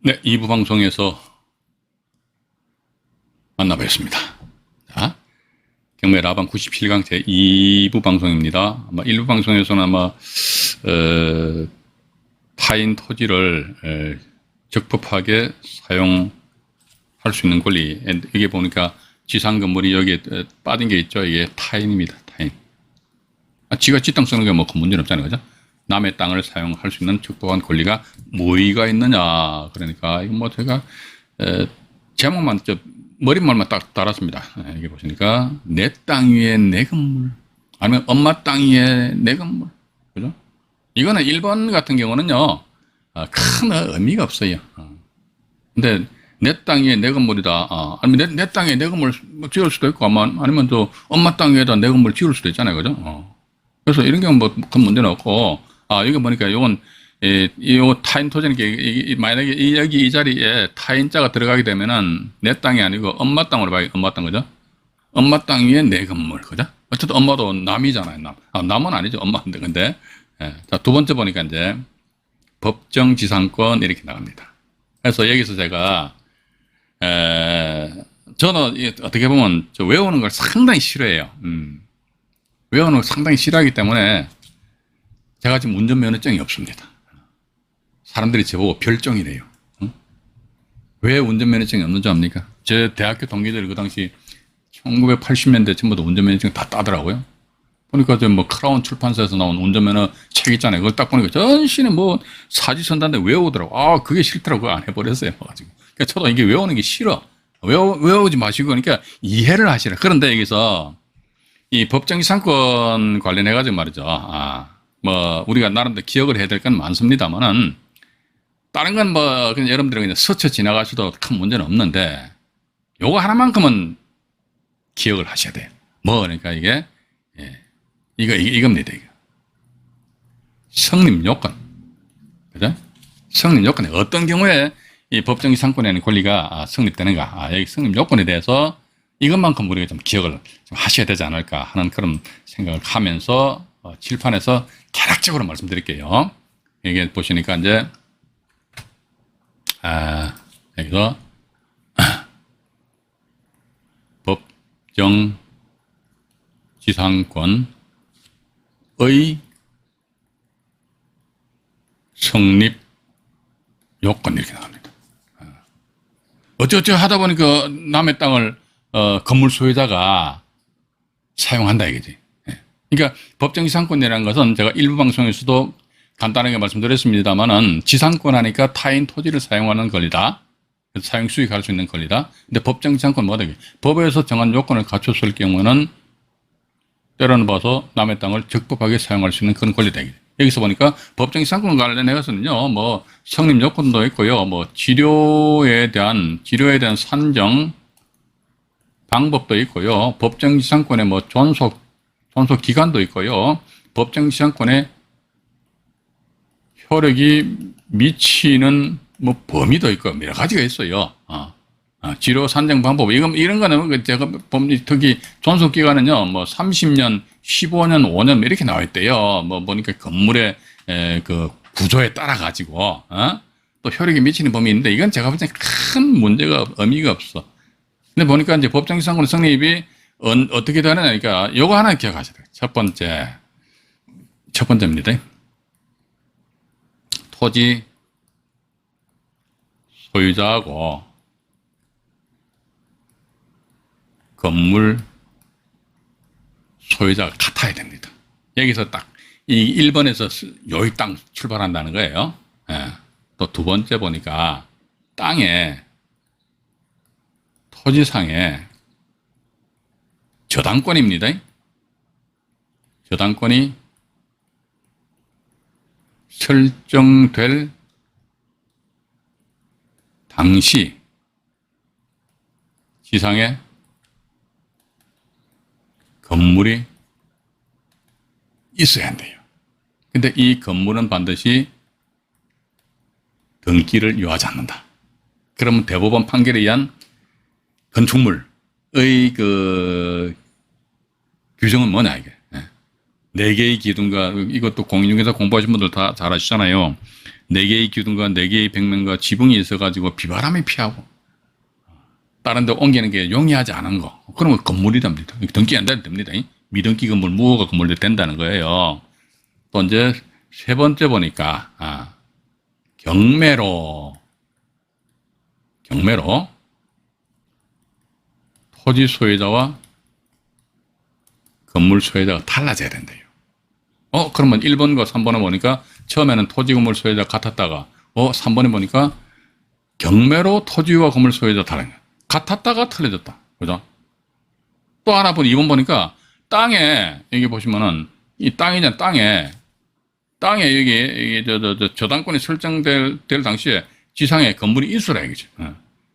네, 2부 방송에서 만나뵙습니다. 자, 경매 라방 97강 제 2부 방송입니다. 아마 1부 방송에서는 아마 타인 토지를 적법하게 사용할 수 있는 권리, 이게 보니까 지상 건물이 여기에 빠진 게 있죠. 이게 타인입니다. 타인. 지가 지 땅 쓰는 게 뭐 큰 문제는 없잖아요, 그죠? 남의 땅을 사용할 수 있는 적법한 권리가 뭐가 있느냐. 그러니까 이거 뭐 제가 제목만 머릿말만 딱 달았습니다. 이게 보시니까 내 땅 위에 내 건물, 아니면 엄마 땅 위에 내 건물, 그죠? 이거는 1번 같은 경우는요 큰 의미가 없어요. 근데 내 땅 위에 내 건물이다. 아니면 내 땅에 내 건물 지을 수도 있고, 아니면 또 엄마 땅 위에다 내 건물 지을 수도 있잖아요, 그죠? 그래서 이런 경우는 뭐 큰 문제는 없고, 여기 보니까 요건, 요 타인 토지는 만약에 여기 이 자리에 타인자가 들어가게 되면은 내 땅이 아니고 엄마 땅으로 봐요. 엄마 땅, 그죠? 엄마 땅 위에 내 건물, 그죠? 어쨌든 엄마도 남이잖아요, 남. 남은 아니죠, 엄마인데. 근데, 자, 두 번째 보니까 이제 법정 지상권 이렇게 나갑니다. 그래서 여기서 제가, 저는 어떻게 보면 외우는 걸 상당히 싫어해요. 외우는 걸 상당히 싫어하기 때문에 제가 지금 운전면허증이 없습니다. 사람들이 저보고 별종이래요. 왜 운전면허증이 없는지 압니까? 제 대학교 동기들이 그 당시 1980년대 전부 다 운전면허증 다 따더라고요. 보니까 뭐 크라운 출판사에서 나온 운전면허 책 있잖아요. 그걸 딱 보니까 전신에 뭐 사지선다인데 외우더라고. 그게 싫더라고. 안 해버렸어요. 그러니까 저도 이게 외우는 게 싫어. 외우지 마시고, 그러니까 이해를 하시라. 그런데 여기서 이 법정지상권 관련해가지고 말이죠. 뭐, 우리가 나름대로 기억을 해야 될 건 많습니다만은, 다른 건 뭐, 그냥 여러분들은 그냥 스쳐 지나가셔도 큰 문제는 없는데, 요거 하나만큼은 기억을 하셔야 돼요. 뭐, 그러니까 이게, 이겁니다, 이거. 성립 요건. 그죠? 성립 요건에 어떤 경우에 이 법정지상권에는 권리가 성립되는가. 여기 성립 요건에 대해서 이것만큼 우리가 좀 기억을 좀 하셔야 되지 않을까 하는 그런 생각을 하면서 칠판에서 개략적으로 말씀드릴게요. 이게 보시니까 이제 여기서 법정 지상권의 성립 요건 이렇게 나갑니다. 어쩌어쩌 하다 보니까 남의 땅을 건물 소유자가 사용한다 이거지. 그러니까 법정 지상권이라는 것은 제가 일부 방송에서도 간단하게 말씀드렸습니다만은 지상권 하니까 타인 토지를 사용하는 권리다. 그래서 사용 수익할 수 있는 권리다. 근데 법정 지상권 뭐다 이게? 법에서 정한 요건을 갖췄을 경우는 때로는 봐서 남의 땅을 적법하게 사용할 수 있는 그런 권리다. 여기서 보니까 법정 지상권 관련해서는요, 뭐 성립 요건도 있고요, 뭐 치료에 대한 산정 방법도 있고요, 법정 지상권의 뭐 존속 기간도 있고요, 법정 지상권의 효력이 미치는 뭐 범위도 있고 여러 가지가 있어요. 치료 산정 방법 이런 거는 제가 보면 특히 존속 기간은요 뭐 30년, 15년, 5년 이렇게 나와 있대요. 뭐 보니까 건물의 그 구조에 따라 가지고 또 효력이 미치는 범위 있는데 이건 제가 볼 때 큰 문제가 의미가 없어. 근데 보니까 이제 법정 지상권 성립이 어떻게 되느냐니까 요거 하나 기억하셔야 돼요. 첫 번째입니다. 토지 소유자하고 건물 소유자가 같아야 됩니다. 여기서 딱 이 1번에서 요이 땅 출발한다는 거예요. 또 두 번째 보니까 땅에 토지상에 저당권입니다. 저당권이 설정될 당시 지상에 건물이 있어야 한대요. 근데 이 건물은 반드시 등기를 요하지 않는다. 그러면 대법원 판결에 의한 건축물의 그 규정은 뭐냐 이게. 네 개의 기둥과 이것도 공인중개사 공부하신 분들 다 잘 아시잖아요. 4개의 기둥과 4개의 벽면과 지붕이 있어가지고 비바람이 피하고 다른 데 옮기는 게 용이하지 않은 거. 그러면 건물이 됩니다. 등기 안 돼도 됩니다. 미등기 건물, 무허가 건물도 된다는 거예요. 또 이제 세 번째 보니까, 경매로 토지 소유자와 건물 소유자가 달라져야 된대요. 그러면 1번과 3번에 보니까 처음에는 토지 건물 소유자가 같았다가 3번에 보니까 경매로 토지와 건물 소유자가 다른 거야. 같았다가 틀려졌다. 그죠? 또 하나 보니 2번 보니까 땅에 여기 보시면은 이 땅이잖아. 땅에 여기 저당권이 설정될 당시에 지상에 건물이 있어라 이거지.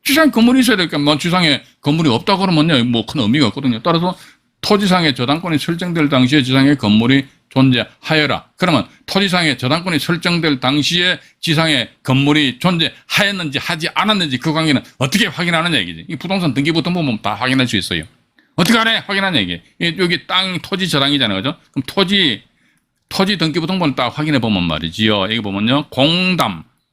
지상에 건물이 있어야 될까? 뭐 지상에 건물이 없다 그러면요 뭐 큰 의미가 없거든요. 따라서 토지상에 저당권이 설정될 당시에 지상에 건물이 존재하여라. 그러면 토지상에 저당권이 설정될 당시에 지상에 건물이 존재하였는지 하지 않았는지 그 관계는 어떻게 확인하느냐 얘기지. 이 부동산 등기부터 보면 다 확인할 수 있어요. 어떻게 하냐? 확인하냐 얘기. 여기 땅 토지 저당이잖아요. 그죠? 그럼 토지 등기부등본을 딱 확인해 보면 말이지요. 여기 보면요.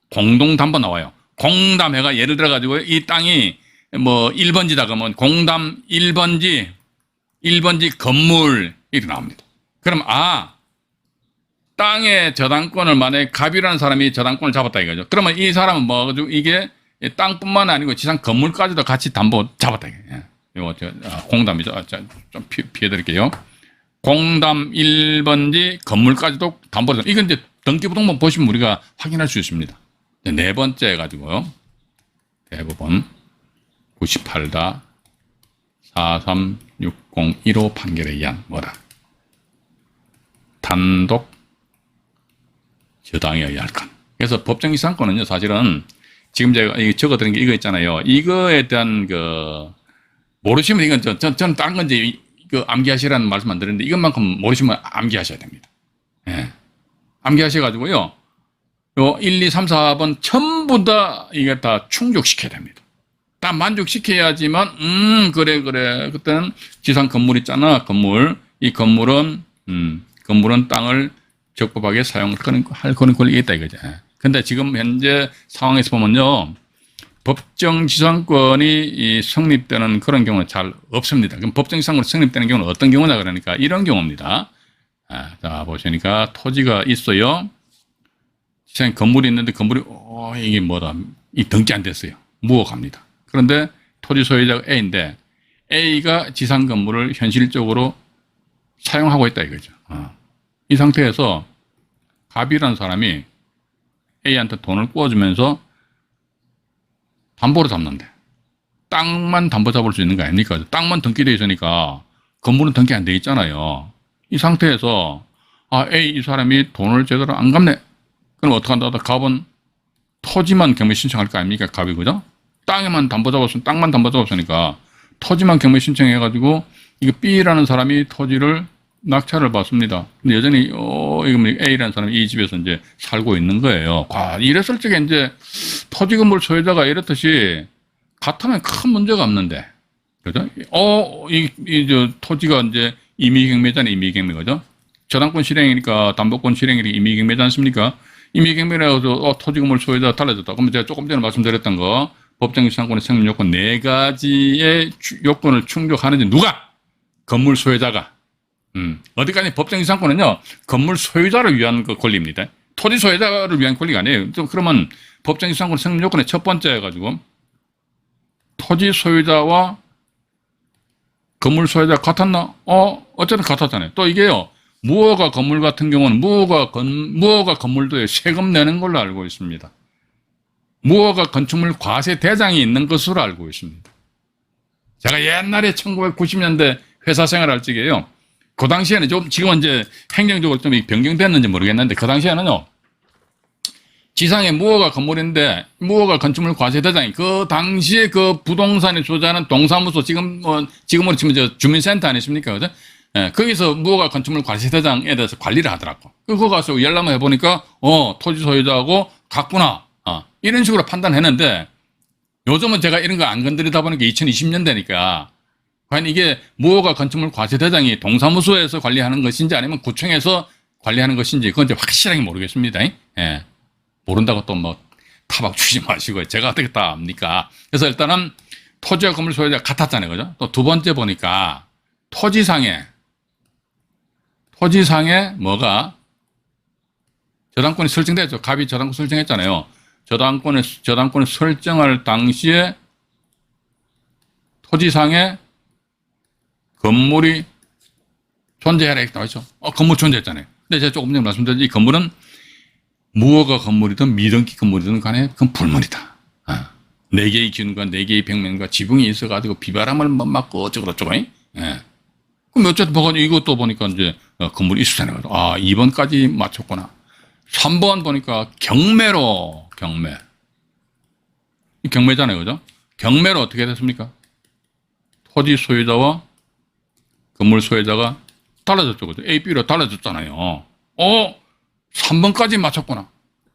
공동담보 나와요. 공담해가 예를 들어 가지고 이 땅이 뭐 1번지다 그러면 공담 1번지 건물 이렇게 나옵니다. 그럼 땅의 저당권을 만약에 갑이라는 사람이 저당권을 잡았다 이거죠. 그러면 이 사람은 뭐 이게 땅뿐만 아니고 지상 건물까지도 같이 담보 잡았다 이거. 이거 공담이죠. 좀 피해 드릴게요. 공담 1번지 건물까지도 담보. 이건 이제 등기부등본 보시면 우리가 확인할 수 있습니다. 네 번째 해가지고요. 대법원 98-43601호 판결에 의한 뭐다? 단독 저당에 의할 건. 그래서 법정이상권은요, 사실은 지금 제가 적어드린 게 이거 있잖아요. 이거에 대한 모르시면 이건 저는 다른 건지 암기하시라는 말씀 안 드렸는데 이것만큼 모르시면 암기하셔야 됩니다. 예. 암기하셔가지고요. 요 1, 2, 3, 4번 전부 다 이게 다 충족시켜야 됩니다. 다 만족시켜야지만 그래 그때는 지상 건물 있잖아. 이 건물은 땅을 적법하게 사용할 그런 권리가 있다 이거죠. 근데 지금 현재 상황에서 보면요. 법정지상권이 성립되는 그런 경우는 잘 없습니다. 그럼 법정지상권이 성립되는 경우는 어떤 경우냐 그러니까 이런 경우입니다. 자, 보시니까 토지가 있어요. 지상에 건물이 있는데 건물이 이게 뭐다. 이 등기 안 됐어요. 무허가입니다. 그런데 토지 소유자가 A인데 A가 지상 건물을 현실적으로 사용하고 있다 이거죠. 이 상태에서 갑이라는 사람이 A한테 돈을 구워주면서 담보로 잡는데 땅만 담보 잡을 수 있는 거 아닙니까? 땅만 등기되어 있으니까 건물은 등기 안 돼 있잖아요. 이 상태에서 A 이 사람이 돈을 제대로 안 갚네. 그럼 어떡한다? 갑은 토지만 경매 신청할 거 아닙니까? 갑이 그죠? 땅만 담보 잡았으니까 토지만 경매 신청해가지고 이거 B라는 사람이 토지를 낙찰을 받습니다. 근데 여전히 A라는 사람이 이 집에서 이제 살고 있는 거예요. 이랬을 적에 이제 토지 건물 소유자가 이렇듯이 같으면 큰 문제가 없는데, 그죠? 토지가 이제 임의경매잖아요. 임의경매 그죠? 저당권 실행이니까 담보권 실행이니까 임의경매지 않습니까? 임의경매라고 토지 건물 소유자가 달라졌다. 그러면 제가 조금 전에 말씀드렸던 거 법정지상권의 성립 요건 4가지의 요건을 충족하는지 누가? 건물 소유자가. 어디까지 법정지상권은요, 건물 소유자를 위한 그 권리입니다. 토지 소유자를 위한 권리가 아니에요. 그러면 법정지상권 성립 요건의 첫 번째 해가지고, 토지 소유자와 건물 소유자가 같았나? 어쨌든 같았잖아요. 또 이게요, 무허가 건물 같은 경우는 무허가 건물도에 세금 내는 걸로 알고 있습니다. 무허가 건축물 과세 대장이 있는 것으로 알고 있습니다. 제가 옛날에 1990년대 회사 생활할 적에요. 그 당시에는 지금은 이제 행정적으로 좀 변경됐는지 모르겠는데 그 당시에는요. 지상에 무허가 건물인데 무허가 건축물 과세 대장이 그 당시에 그 부동산의 소유자는 동사무소 지금으로 치면 저 주민센터 아니십니까? 그죠? 예, 거기서 무허가 건축물 과세 대장에 대해서 관리를 하더라고. 그거 가서 열람을 해보니까 토지 소유자하고 같구나. 이런 식으로 판단했는데 요즘은 제가 이런 거 안 건드리다 보니까 2020년대니까 과연 이게 무허가 건축물 과세 대장이 동사무소에서 관리하는 것인지 아니면 구청에서 관리하는 것인지 그건 이제 확실하게 모르겠습니다. 예. 모른다고 또 뭐 타박 주지 마시고요. 제가 어떻게 다 압니까? 그래서 일단은 토지와 건물 소유자가 같았잖아요. 그죠? 또 두 번째 보니까 토지상에 뭐가 저당권이 설정됐죠. 갑이 저당권 설정했잖아요. 저당권을 설정할 당시에 토지상에 건물이 존재해라 이렇게 나와있죠. 건물 존재했잖아요. 근데 제가 조금 전에 말씀드렸듯이 이 건물은 무허가 건물이든 미등기 건물이든 간에 그건 불문이다. 4개의 기준과 4개의 벽면과 지붕이 있어가지고 비바람을 맞고 어쩌고저쩌고. 예. 그럼 어쨌든 이것도 보니까 이제 건물이 있었잖아요. 2번까지 맞췄구나. 3번 보니까 경매로, 이 경매잖아요. 그죠? 경매로 어떻게 됐습니까? 토지 소유자와 건물 소유자가 달라졌죠. 그죠? A, B로 달라졌잖아요. 3번까지 맞췄구나.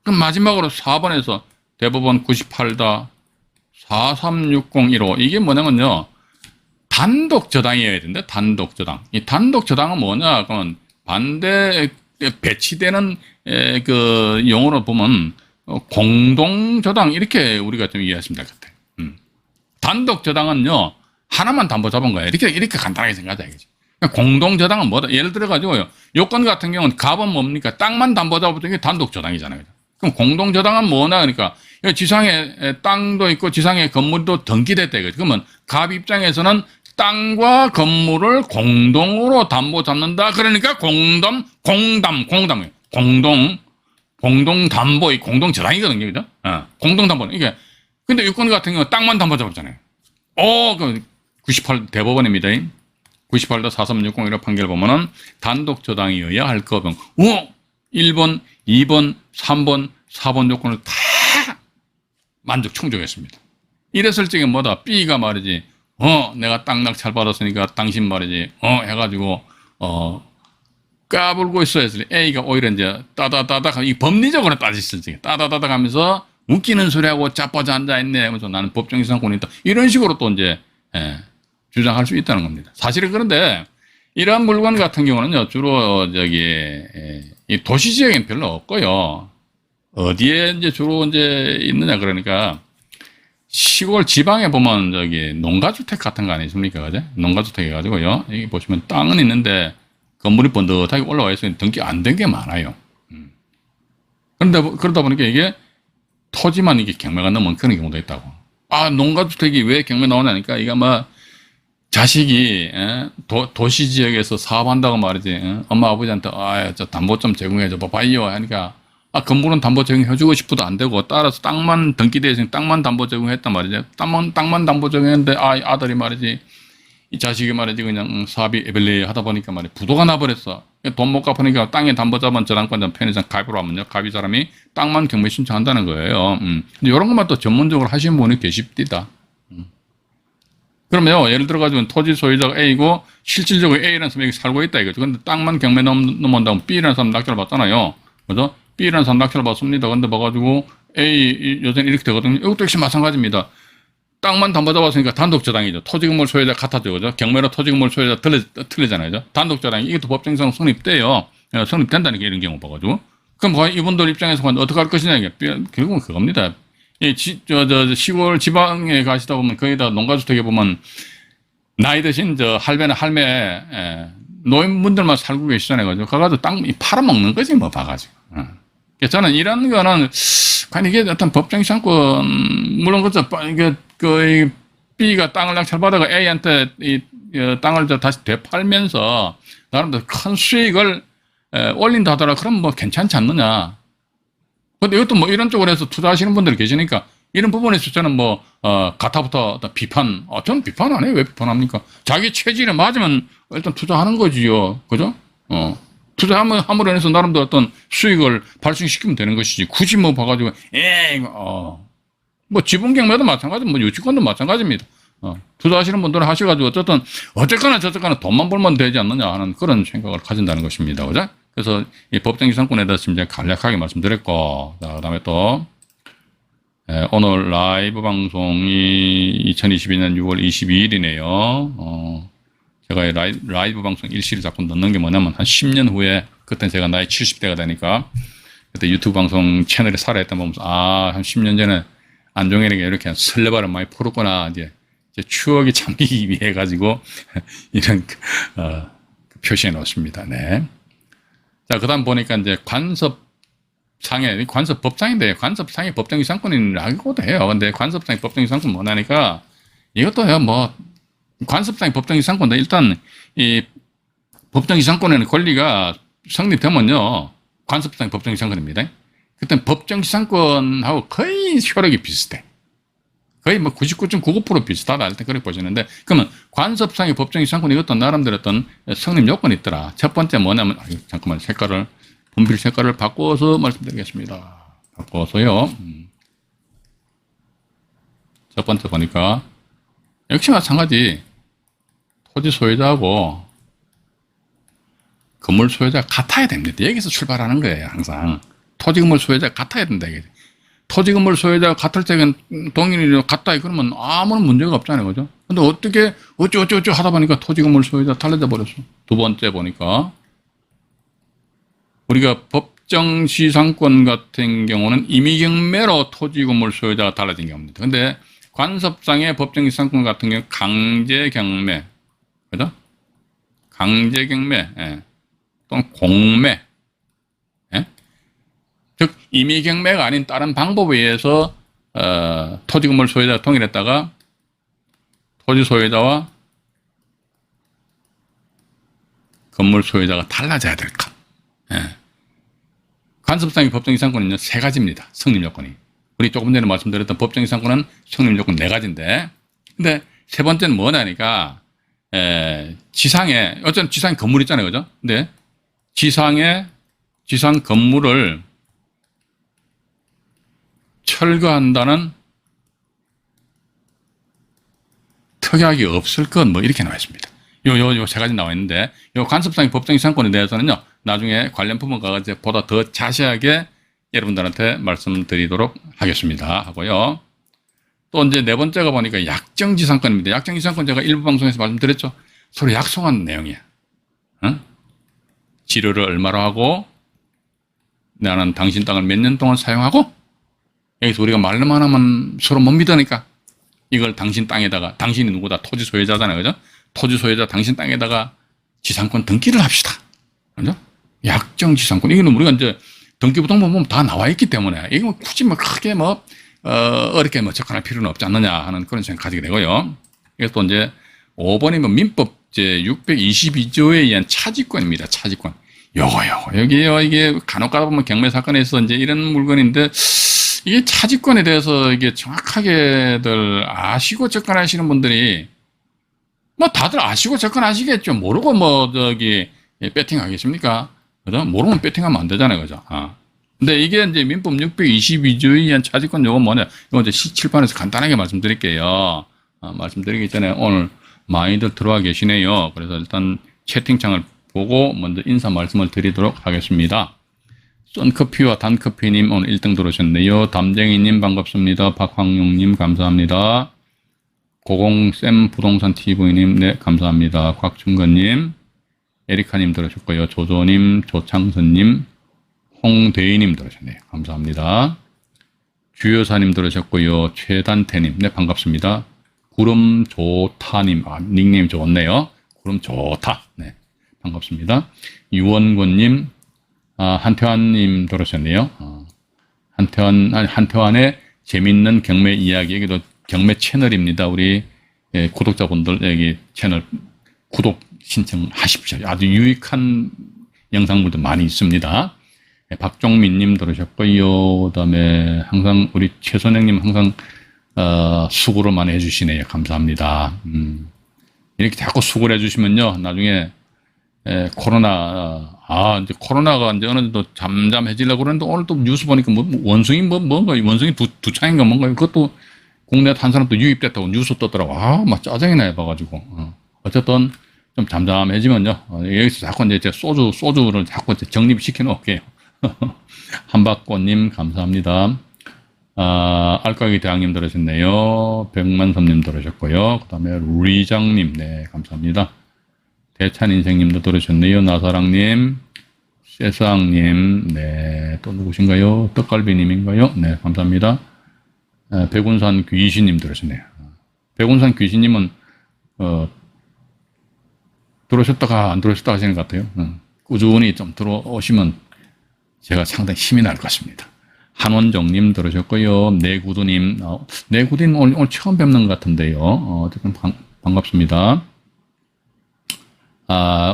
그럼 마지막으로 4번에서 대법원 98-43601호. 이게 뭐냐면요. 단독 저당이어야 되는데, 단독 저당. 이 단독 저당은 뭐냐? 그러면 반대 배치되는 그 용어로 보면 공동 저당 이렇게 우리가 좀 이해하시면 될 것 같아요. 단독 저당은요. 하나만 담보 잡은 거예요. 이렇게 간단하게 생각하자 이거지. 공동 저당은 뭐다? 예를 들어 가지고요. 요건 같은 경우는 갑은 뭡니까? 땅만 담보 잡은 게 단독 저당이잖아요. 그럼 공동 저당은 뭐냐? 그러니까 지상에 땅도 있고 지상에 건물도 등기됐다 이거지. 그러면 갑 입장에서는 땅과 건물을 공동으로 담보 잡는다. 그러니까 공동 담보, 공동 저당이거든요. 그죠? 공동 담보. 이게 근데 유권 같은 경우 땅만 담보 잡았잖아요. 98 대법원입니다. 98-4360이라고 판결 보면은 단독 저당이어야 할 거병. 1번, 2번, 3번, 4번 요건을 다 충족했습니다. 이랬을 적에 뭐다? B가 말이지. 내가 땅 낙찰 받았으니까 당신 말이지. 해가지고 까불고 있어야 했으니 A가 오히려 이제 따다다닥 이 법리적으로 따졌을 적에 따다다닥 하면서 웃기는 소리하고 자빠져 앉아있네 하면서 나는 법정 이상권이 있다. 이런 식으로 또 이제 주장할 수 있다는 겁니다. 사실은 그런데 이러한 물건 같은 경우는요, 주로 이 도시 지역에는 별로 없고요. 어디에 이제 주로 이제 있느냐 그러니까 시골 지방에 보면 농가주택 같은 거 아니십니까? 그죠? 농가주택 해가지고요. 여기 보시면 땅은 있는데 건물이 번듯하게 올라와 있으니 등기 안 된 게 많아요. 그러다 보니까 이게 토지만 이게 경매가 넘은 그런 경우도 있다고. 농가주택이 왜 경매 나오냐니까 이게 아마 자식이 도시 지역에서 사업한다고 말이지. 엄마 아버지한테 저 담보 좀 제공해줘 봐봐요 하니까 건물은 담보 제공해주고 싶어도 안 되고 따라서 땅만 등기되어 있으니 땅만 담보 제공했단 말이죠. 땅만 담보 제공했는데 아들이 말이지 이 자식이 말이지 그냥 사업이 에벨리 하다 보니까 말이지 부도가 나버렸어. 돈 못 갚으니까 땅에 담보 잡은 저당권자 편의상 갑으로 하면요. 갑이 사람이 땅만 경매 신청한다는 거예요. 근데 이런 것만 또 전문적으로 하시는 분이 계십니다. 그러면 예를 들어가지고 토지 소유자가 A고 실질적으로 A라는 사람이 살고 있다 이거죠. 근데 땅만 경매 넘어온다고 B라는 사람 낙찰을 받잖아요. 그죠? B라는 사람 낙찰을 받습니다. 근데 봐가지고 A 요새는 이렇게 되거든요. 이것도 역시 마찬가지입니다. 땅만 담보 잡았으니까 단독 저당이죠. 토지건물 소유자 같아져. 그죠? 경매로 토지건물 소유자 틀리잖아요. 그죠? 단독 저당이 이것도 법정상 성립돼요. 성립된다는 게 이런 경우 봐가지고. 그럼 이분들 입장에서 어떻게 할 것이냐 이게 결국은 그겁니다. 시골 지방에 가시다 보면 거기다 농가주택에 보면 나이 드신 할배나 할매 노인분들만 살고 계시잖아요. 가가지고 땅 팔아먹는 거지 뭐 봐가지고. 그래서 저는 이런 거는 과연 이게 어떤 법정 이상권 물론 그렇죠. 그 B가 땅을 낙찰받아가 A한테 이 땅을 다시 되팔면서 나름대로 큰 수익을 올린다 하더라. 그럼 뭐 괜찮지 않느냐. 근데 이것도 뭐 이런 쪽으로 해서 투자하시는 분들이 계시니까 이런 부분에서 저는 가타부터 비판, 저는 비판 안 해요. 왜 비판합니까? 자기 체질에 맞으면 일단 투자하는 거지요. 그죠? 투자함으로 인해서 나름대로 어떤 수익을 발생시키면 되는 것이지. 굳이 봐가지고, 지분 경매도 마찬가지, 유치권도 마찬가지입니다. 투자하시는 분들은 하셔가지고 어쨌거나 돈만 벌면 되지 않느냐 하는 그런 생각을 가진다는 것입니다. 그죠? 그래서 이 법정 이상권에 대해서 이제 간략하게 말씀드렸고, 그 다음에 또, 오늘 라이브 방송이 2022년 6월 22일이네요. 제가 라이브 방송 일시를 자꾸 넣는 게 뭐냐면 한 10년 후에, 그때는 제가 나이 70대가 되니까, 그때 유튜브 방송 채널에 살아있다 보면서, 한 10년 전에 안종현에게 이렇게 설레발을 많이 풀었구나. 이제 추억이 잠기기 위해 가지고 이런 표시해 놓습니다. 네. 자, 그 다음 보니까 이제 관습법상인데, 관습상의 법정이상권이라고도 해요. 근데 관습상의 법정이상권 뭐냐니까, 이것도요, 관습상의 법정이상권도 일단, 이 법정이상권에는 권리가 성립되면요, 관습상의 법정이상권입니다. 그때는 법정이상권하고 거의 효력이 비슷해. 거의 99.99% 비슷하다 할 때 그렇게 보시는데, 그러면 관습상의 법정이상권 이것도 나름대로 어떤 성립 요건이 있더라. 첫 번째 뭐냐면, 잠깐만 분필 색깔을 바꿔서 말씀드리겠습니다. 바꿔서요. 첫 번째 보니까 역시 마찬가지 토지 소유자하고 건물 소유자가 같아야 됩니다. 여기서 출발하는 거예요. 항상 토지 건물 소유자가 같아야 된다. 토지 건물 소유자가 같을 때는 동일이 같다 그러면 아무런 문제가 없잖아요. 그죠? 근데 어떻게 어쩌 하다 보니까 토지 건물 소유자 달라져 버렸어. 두 번째 보니까 우리가 법정시상권 같은 경우는 임의경매로 토지 건물 소유자가 달라진 경우입니다. 근데 관습상의 법정시상권 같은 경우 강제경매, 그죠? 강제경매, 예. 또는 공매, 예? 즉 임의경매가 아닌 다른 방법에 의해서 토지 건물 소유자가 통일했다가 토지 소유자와 건물 소유자가 달라져야 될 것. 예. 관습상의 법정이상권은요, 세 가지입니다. 성립요건이. 우리 조금 전에 말씀드렸던 법정이상권은 성립요건 네 가지인데, 근데 세 번째는 뭐냐니까, 어쨌든 지상에 건물 있잖아요. 그죠? 근데 지상 건물을 철거한다는 특약이 없을 것, 이렇게 나와 있습니다. 요 세 가지 나와 있는데, 요 관습상의 법정이상권에 대해서는요, 나중에 관련 부분 가서 보다 더 자세하게 여러분들한테 말씀드리도록 하겠습니다. 하고요. 또 이제 네 번째가 보니까 약정지상권입니다. 약정지상권 제가 일부 방송에서 말씀드렸죠. 서로 약속한 내용이야. 지료를 얼마로 하고, 나는 당신 땅을 몇 년 동안 사용하고, 여기서 우리가 말로만 하면 서로 못 믿으니까, 이걸 당신 땅에다가, 당신이 누구다? 토지 소유자잖아요. 그죠? 토지 소유자 당신 땅에다가 지상권 등기를 합시다. 그죠? 약정지상권. 이거는 우리가 이제 등기부등본 보면 다 나와 있기 때문에, 이거 굳이 크게 어렵게 접근할 필요는 없지 않느냐 하는 그런 생각 가지게 되고요. 그래서 또 이제 5번이면 민법 제 622조에 의한 차지권입니다. 차지권. 여기요. 이게 간혹 가다 보면 경매 사건에서 이제 이런 물건인데, 이게 차지권에 대해서 이게 정확하게들 아시고 접근하시는 분들이, 다들 아시고 접근하시겠죠. 모르고 배팅 하겠습니까? 그죠? 모르면 배팅하면 안 되잖아요. 그죠? 근데 이게 이제 민법 622조에 의한 차지권 요건 뭐냐? 이거 이제 칠판에서 간단하게 말씀드릴게요. 말씀드리기 전에 오늘 많이들 들어와 계시네요. 그래서 일단 채팅창을 보고 먼저 인사 말씀을 드리도록 하겠습니다. 썬커피와 단커피님 오늘 1등 들어오셨네요. 담쟁이님 반갑습니다. 박황용님 감사합니다. 고공쌤 부동산 TV님 네 감사합니다. 곽충건님, 에리카님 들어오셨고요. 조조님, 조창선님, 홍대희님 들어오셨네요. 감사합니다. 주여사님 들어오셨고요. 최단태님 네 반갑습니다. 구름좋다님 닉네임 좋네요. 구름좋다 네 반갑습니다. 유원권님, 한태환님 들어오셨네요. 한태환의 재밌는 경매 이야기, 여기도 경매 채널입니다. 우리 구독자분들 여기 채널 구독 신청하십시오. 아주 유익한 영상물도 많이 있습니다. 박종민님 들으셨고요. 그다음에 항상 우리 최선영님 항상 수고를 많이 해주시네요. 감사합니다. 이렇게 자꾸 수고를 해주시면요, 나중에 이제 코로나가 이제 어느 정도 잠잠해지려고 그러는데, 오늘 또 뉴스 보니까 원숭이 뭔가 원숭이 두 차인가 뭔가 그것도 국내 한 사람 또 유입됐다고 뉴스 떴더라고. 막 짜증이 나요, 봐가지고. 어쨌든 좀 잠잠해지면요, 여기서 자꾸 이제 소주를 자꾸 정립시켜 놓을게요. 한박꽃님 감사합니다. 알까기 대왕님 들으셨네요. 백만섭님 들으셨고요. 그 다음에 루리장님 네 감사합니다. 대찬인생님도 들으셨네요. 나사랑님, 세상님, 네, 또 누구신가요? 떡갈비님인가요? 네, 감사합니다. 백운산 귀신님 들으시네요. 백운산 귀신님은, 들어오셨다가 안 들어오셨다 하시는 것 같아요. 꾸준히 좀 들어오시면 제가 상당히 힘이 날 것 같습니다. 한원정님 들으셨고요. 내구두님, 내구두님 오늘 처음 뵙는 것 같은데요. 어쨌든 반갑습니다.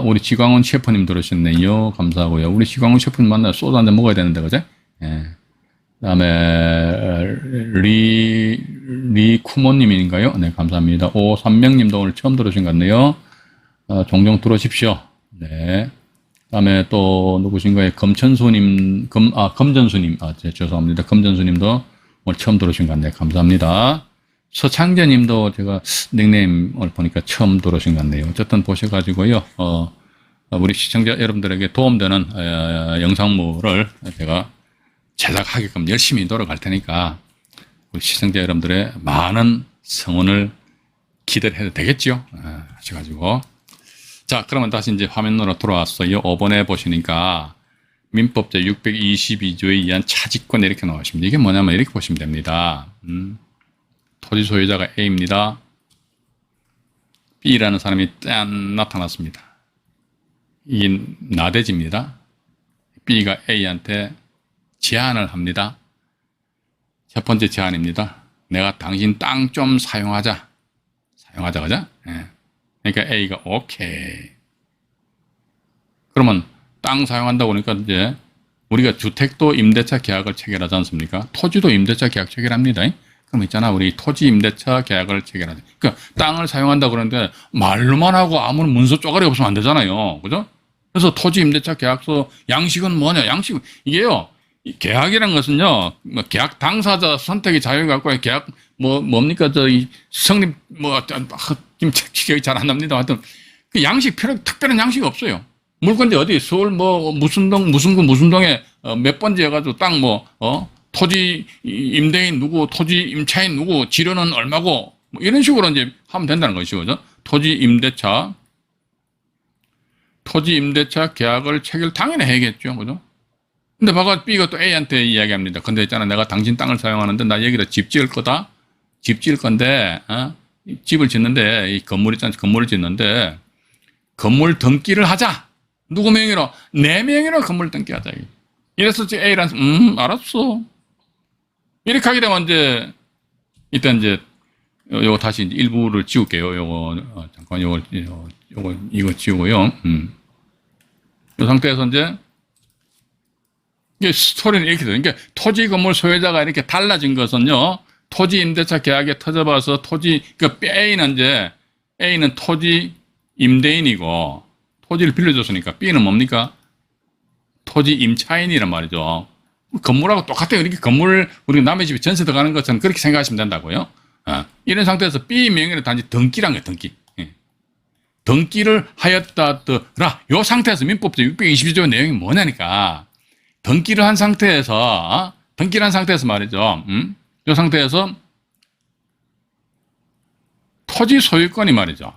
우리 지광훈 셰프님 들으셨네요. 감사하고요. 우리 지광훈 셰프님 만나 소주 한잔 먹어야 되는데, 그제? 예. 그 다음에, 리쿠모님인가요? 네, 감사합니다. 오삼명님도 오늘 처음 들으신 것 같네요. 종종 들어오십시오. 네. 그 다음에 또 누구신가요? 검전수님, 죄송합니다. 검전수님도 오늘 처음 들어오신 것 같네요. 감사합니다. 서창재님도 제가 닉네임을 보니까 처음 들어오신 것 같네요. 어쨌든 보셔가지고요. 우리 시청자 여러분들에게 도움되는 영상물을 제가 제작하게끔 열심히 노력할 테니까 우리 시청자 여러분들의 많은 성원을 기대를 해도 되겠죠. 하셔가지고. 자, 그러면 다시 이제 화면으로 돌아왔어요. 5번에 보시니까 민법 제622조에 의한 차지권 이렇게 나오십니다. 이게 뭐냐면 이렇게 보시면 됩니다. 토지 소유자가 A입니다. B라는 사람이 짠 나타났습니다. 이게 나대지입니다. B가 A한테 제안을 합니다. 첫 번째 제안입니다. 내가 당신 땅 좀 사용하자. 그죠? 예. 그러니까 A가 오케이. 그러면 땅 사용한다고 그러니까 이제 우리가 주택도 임대차 계약을 체결하지 않습니까? 토지도 임대차 계약 체결합니다. 그럼 있잖아, 우리 토지 임대차 계약을 체결하자. 그러니까 땅을 사용한다 그러는데 말로만 하고 아무런 문서 쪼가리 없으면 안 되잖아요. 그죠? 그래서 토지 임대차 계약서 양식은 뭐냐? 양식은 이게요. 이 계약이란 것은요, 계약 당사자 선택의 자유를 갖고 계약 뭡니까 이 성립 지금 기억이 잘 안 납니다. 하여튼 그 양식 특별한 양식이 없어요. 물건지 어디 서울 무슨 동 무슨 구 무슨 동에 몇 번째 해가지고 땅 토지 임대인 누구, 토지 임차인 누구, 지료는 얼마고 이런 식으로 이제 하면 된다는 것이죠. 그죠? 토지 임대차 계약을 체결 당연히 해야겠죠. 그죠? 근데 봐가 B가 또 A한테 이야기합니다. 근데 있잖아, 내가 당신 땅을 사용하는데 나 여기다 집 지을 거다. 집 지을 건데 집을 짓는데 이 건물 있잖아, 건물을 짓는데 건물 등기를 하자. 누구 명의로? 내 명의로 건물 등기하자. 이래서 A란 알았어. 이렇게 하게 되면 이제 일단 이제 요거 다시 이제 일부를 지울게요. 요거 잠깐 이거 지우고요. 이 상태에서 이제 이게 스토리는 이렇게 돼요. 그러니까 토지 건물 소유자가 이렇게 달라진 것은요. 토지 임대차 계약에 터져봐서 그러니까 A는 토지 임대인이고 토지를 빌려줬으니까 B는 뭡니까? 토지 임차인이란 말이죠. 건물하고 똑같아요. 이렇게 건물 우리가 남의 집에 전세 들어가는 것처럼 그렇게 생각하시면 된다고요. 이런 상태에서 B 명의로 단지 등기란 거예요. 등기. 등기를 하였다더라. 이 상태에서 민법 제622조 내용이 뭐냐니까. 등기를 한 상태에서 말이죠. 이 상태에서 토지 소유권이 말이죠.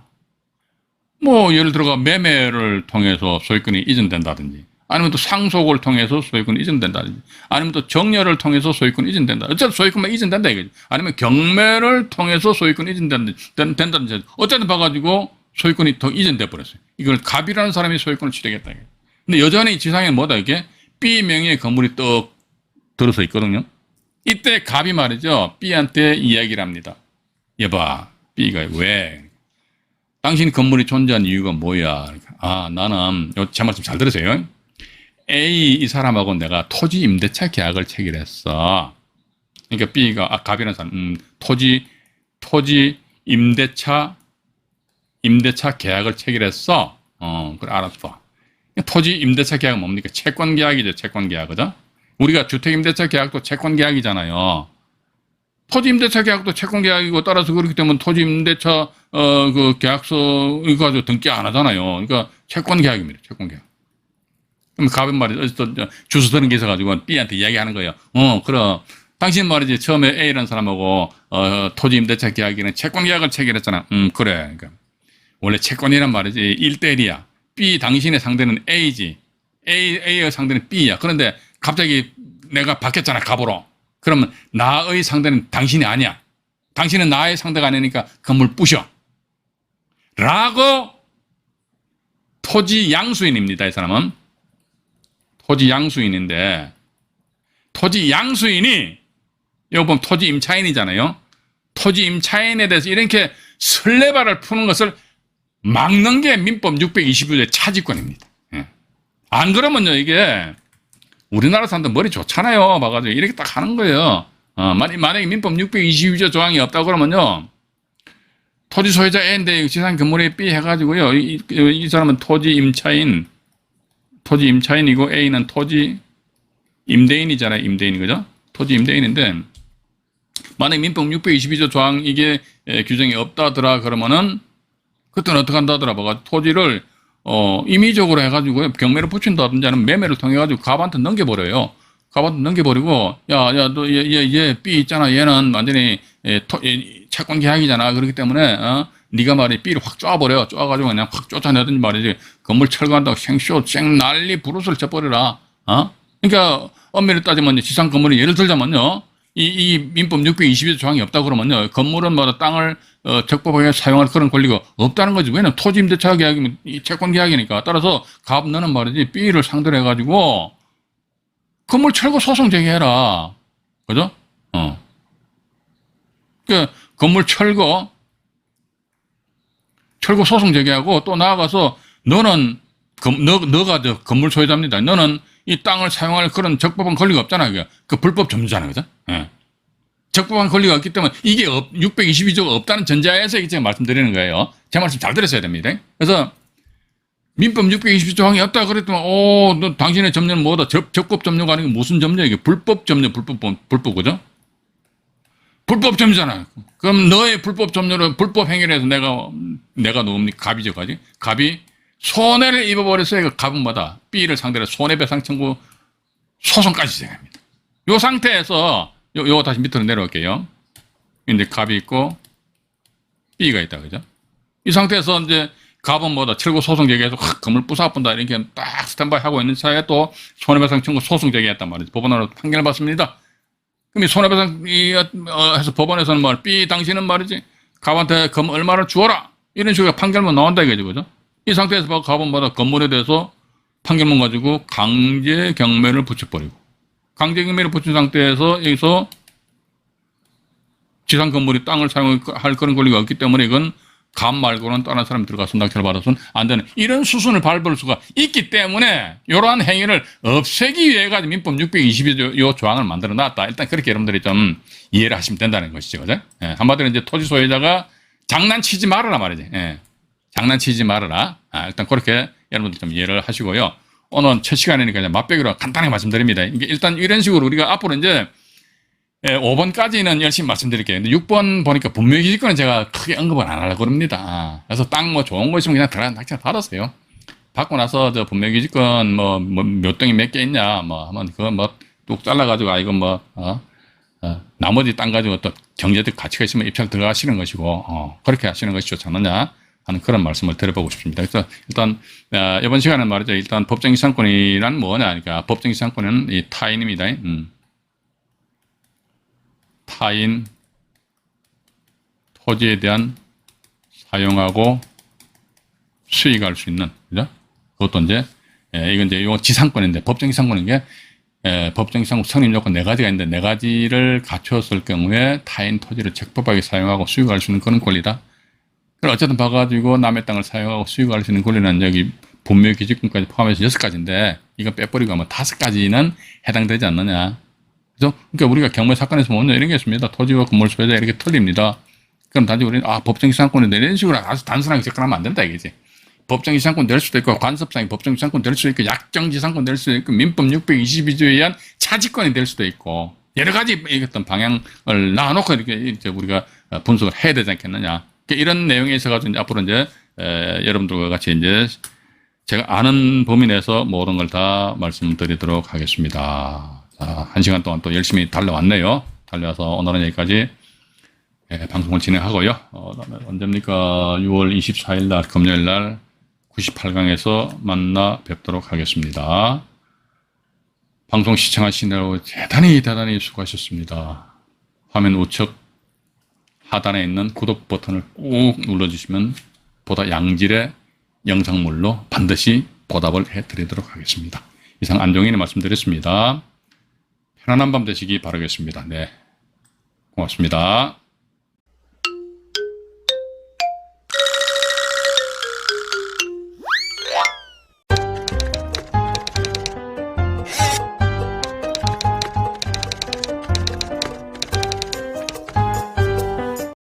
예를 들어가 매매를 통해서 소유권이 이전된다든지, 아니면 또 상속을 통해서 소유권이 이전된다든지, 아니면 또 정려를 통해서 소유권이 이전된다. 어쨌든 소유권만 이전된다 이거죠. 아니면 경매를 통해서 소유권이 이전된다든지, 어쨌든 봐가지고 소유권이 더 이전돼 버렸어요. 이걸 갑이라는 사람이 소유권을 취득했다. 근데 여전히 지상에는 뭐다 이게 B 명의의 건물이 떡 들어서 있거든요. 이때 갑이 말이죠. B한테 이야기를 합니다. 여봐, B가 왜? 당신 건물이 존재한 이유가 뭐야? 나는 제 말씀 잘 들으세요. A 이 사람하고 내가 토지 임대차 계약을 체결했어. 그러니까 B가 갑이라는 사람 토지 임대차 계약을 체결했어. 그래 알았어. 토지 임대차 계약은 뭡니까? 채권 계약이죠. 채권 계약. 그죠? 우리가 주택 임대차 계약도 채권 계약이잖아요. 토지 임대차 계약도 채권 계약이고 따라서 그렇기 때문에 토지 임대차 그 계약서 이거 가지고 등기 안 하잖아요. 그러니까 채권 계약입니다. 채권 계약. 그럼 갑은 말이죠. 주소 드는 게 있어가지고 B한테 이야기하는 거예요. 그럼 당신 말이지 처음에 A라는 사람하고 토지 임대차 계약에는 채권 계약을 체결했잖아. 그래. 그러니까 원래 채권이란 말이지 1대1이야. B 당신의 상대는 A지. A의 상대는 B야. 그런데 갑자기 내가 바뀌었잖아, 갑으로. 그러면 나의 상대는 당신이 아니야. 당신은 나의 상대가 아니니까 건물 부셔. 라고 토지 양수인입니다, 이 사람은. 토지 양수인인데, 토지 양수인이, 이거 보면 토지 임차인이잖아요. 토지 임차인에 대해서 이렇게 설레발을 푸는 것을 막는 게 민법 622조의 차지권입니다. 예. 안 그러면요, 이게 우리나라 사람들 머리 좋잖아요. 봐가지고 이렇게 딱 하는 거예요. 만약에 민법 622조 조항이 없다고 그러면요, 토지 소유자 A인데 지상 건물에 B 해가지고요, 이 사람은 토지 임차인이고 A는 토지 임대인이잖아요. 임대인, 그죠? 토지 임대인인데, 만약에 민법 622조 조항 이게 규정이 없다더라 그러면은 그때는 어떻게 한다더라. 뭐가 토지를 임의적으로 해가지고 경매를 붙인다든지 아니면 매매를 통해가지고 갑한테 넘겨버려요. 갑한테 넘겨버리고, 너 얘 B 있잖아. 얘는 완전히 채권 계약이잖아. 그렇기 때문에 네가 말이 B를 확 쪼아버려. 쪼아가지고 그냥 확 쫓아내든지 말이지. 건물 철거한다고 생쇼 난리 부르스를 쳐버리라. 그러니까 엄밀히 따지면 지상 건물이 예를 들자면요, 이 민법 622조 조항이 없다 그러면요, 건물은 땅을 적법하게 사용할 그런 권리가 없다는 거지. 왜냐면 토지 임대차 계약이면 이 채권 계약이니까. 따라서 갑 너는 말이지 B를 상대로 해가지고 건물 철거 소송 제기해라. 그죠? 그러니까 건물 철거 소송 제기하고, 또 나아가서 너는 너가 건물 소유자입니다. 너는 이 땅을 사용할 그런 적법한 권리가 없잖아. 그 불법 점유잖아. 그죠? 예. 적법한 권리가 없기 때문에 이게 622조가 없다는 전제하에서 제가 말씀드리는 거예요. 제 말씀 잘 들으셔야 됩니다. 그래서 민법 622조 조항이 없다 그랬더니, 너 당신의 점유는 뭐다? 적법 점유가 아니고 무슨 점유야? 이게 불법 점유, 불법, 그죠? 불법 점유잖아. 그럼 너의 불법 점유를, 불법 행위를 해서 내가 누굽니까? 갑이죠, 가지? 갑이 손해를 입어버렸어요. 그 갑은 뭐다? B를 상대로 손해배상 청구 소송까지 진행합니다. 이 상태에서, 요거 다시 밑으로 내려올게요. 이제 갑이 있고, B가 있다, 그죠? 이 상태에서 이제 갑은 뭐다? 철거 소송 제기해서 확 건물 부숴본다. 이렇게 딱 스탠바이 하고 있는 사이에 또 손해배상 청구 소송 제기했단 말이죠. 법원으로 판결을 받습니다. 그럼 이 손해배상 해서 법원에서는 B 당신은 말이지, 갑한테 얼마를 주어라. 이런 식으로 판결문 나온다 이거죠, 그죠? 이 상태에서 갑은 뭐다? 건물에 대해서 판결문 가지고 강제 경매를 붙여버리고, 강제 경매를 붙인 상태에서 여기서 지상 건물이 땅을 사용할 그런 권리가 없기 때문에 이건 갑 말고는 다른 사람이 들어가서 낙찰을 받아서는 안 되는, 이런 수순을 밟을 수가 있기 때문에 이러한 행위를 없애기 위해 가지고 민법 622조 조항을 만들어 놨다. 일단 그렇게 여러분들이 좀 이해를 하시면 된다는 것이죠. 그죠? 예, 한마디로 이제 토지 소유자가 장난치지 말아라 말이지. 예, 장난치지 말아라. 일단 그렇게 여러분들 좀 이해를 하시고요. 오늘 첫 시간이니까 이제 맛배기로 간단하게 말씀드립니다. 이게 일단 이런 식으로 우리가 앞으로 이제 5번까지는 열심히 말씀드릴게요. 근데 6번 보니까 분묘기지권은 제가 크게 언급을 안 하려고 그럽니다. 그래서 땅 좋은 거 있으면 그냥 들어가 낙찰 받았어요. 받고 나서 분묘기지권 몇 동이 몇 개 있냐 하면 그거 뚝 잘라가지고 이거 나머지 땅 가지고 또 경제적 가치가 있으면 입찰 들어가시는 것이고 그렇게 하시는 것이 좋지 않느냐 하는 그런 말씀을 드려보고 싶습니다. 그래서 일단 이번 시간은 말이죠. 일단 법정기상권이란 뭐냐, 그러니까 법정기상권은 이 타인입니다. 타인 토지에 대한 사용하고 수익할 수 있는, 그죠? 그것도 이제 이건 이제 요 지상권인데, 법정기상권인 게 법정기상권 성립 요건 4가지가 있는데 4가지를 갖추었을 경우에 타인 토지를 적법하게 사용하고 수익할 수 있는 그런 권리다. 그걸 어쨌든 봐가지고 남의 땅을 사용하고 수익할 수 있는 권리는 여기 분묘기지권까지 포함해서 6가지인데 이거 빼버리고 아마 5가지는 해당되지 않느냐. 그죠? 그러니까 우리가 경매 사건에서 보면 이런 게 있습니다. 토지와 건물 소유자 이렇게 틀립니다. 그럼 단지 우리는 법정기상권인데 이런 식으로 아주 단순하게 접근하면 안 된다 이거지. 법정기상권 될 수도 있고, 관습상의 법정기상권 될 수도 있고, 약정지상권 될 수도 있고, 민법 622조에 의한 차지권이 될 수도 있고, 여러 가지 어떤 방향을 나눠놓고 이렇게 우리가 분석을 해야 되지 않겠느냐. 이런 내용에 있어가지고 앞으로 이제 여러분들과 같이 이제 제가 아는 범위 내에서 모든 걸 다 말씀드리도록 하겠습니다. 자, 1시간 동안 또 열심히 달려왔네요. 달려와서 오늘은 여기까지 방송을 진행하고요. 언제입니까? 6월 24일 날 금요일 날 98강에서 만나 뵙도록 하겠습니다. 방송 시청하시느라고 대단히 수고하셨습니다. 화면 우측 하단에 있는 구독 버튼을 꾹 눌러주시면 보다 양질의 영상물로 반드시 보답을 해드리도록 하겠습니다. 이상 안종인의 말씀드렸습니다. 편안한 밤 되시기 바라겠습니다. 네, 고맙습니다.